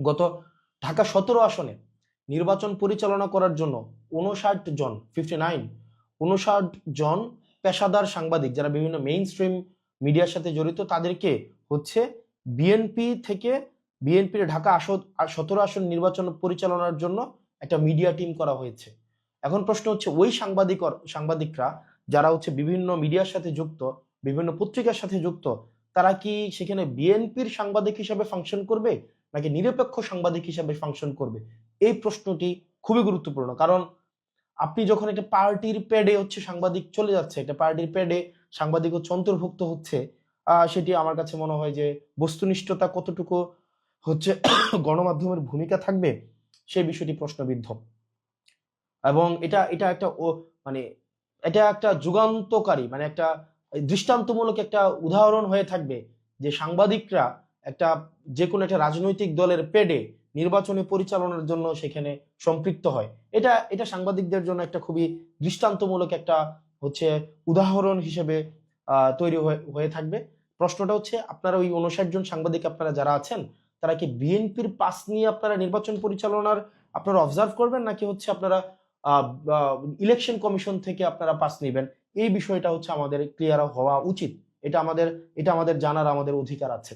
গত ঢাকা 17 আসনে নির্বাচন পরিচালনা করার জন্য 59 জন পেশাদার সাংবাদিক যারা বিভিন্ন মেইন স্ট্রিম মিডিয়ার সাথে জড়িত, তাদেরকে হচ্ছে বিএনপির ঢাকা 17 আসন নির্বাচন পরিচালনার জন্য একটা মিডিয়া টিম করা হয়েছে। এখন প্রশ্ন হচ্ছে, ওই সাংবাদিকরা যারা হচ্ছে বিভিন্ন মিডিয়ার সাথে যুক্ত, বিভিন্ন পত্রিকার সাথে যুক্ত, তারা কি সেখানে বিএনপির সাংবাদিক হিসাবে ফাংশন করবে নাকি নিরপেক্ষ সাংবাদিক হিসাবে ফাংশন করবে? এই প্রশ্নটি খুবই গুরুত্বপূর্ণ। কারণ আপনি যখন একটা পার্টির প্যাডে হচ্ছে সাংবাদিক চলে যাচ্ছে, একটা পার্টির প্যাডে সাংবাদিক হচ্ছে অন্তর্ভুক্ত হচ্ছে, সেটি আমার কাছে মনে হয় যে বস্তুনিষ্ঠতা কতটুকু হচ্ছে গণমাধ্যমের ভূমিকা থাকবে সেই বিষয়টি প্রশ্নবিদ্ধ। এবং এটা এটা একটা মানে এটা একটা যুগান্তকারী, মানে একটা দৃষ্টান্তমূলক একটা উদাহরণ হয়ে থাকবে যে সাংবাদিকরা একটা যে কোনো একটা রাজনৈতিক দলের পেডে নির্বাচনী পরিচালনার জন্য সেখানে সম্পৃক্ত হয়। এটা এটা সাংবাদিকদের জন্য একটা খুবই দৃষ্টান্তমূলক একটা হচ্ছে উদাহরণ হিসেবে তৈরি হয়ে থাকবে। প্রশ্নটা হচ্ছে, আপনারা ওই 59 জন সাংবাদিক আপনারা যারা আছেন, তারা কি বিএনপির পাস নিয়ে আপনারা নির্বাচন পরিচালনার আপনারা অবজার্ভ করবেন, নাকি হচ্ছে আপনারা ইলেকশন কমিশন থেকে আপনারা পাস নেবেন? এই বিষয়টা হচ্ছে আমাদের ক্লিয়ার হওয়া উচিত। এটা আমাদের জানার আমাদের অধিকার আছে।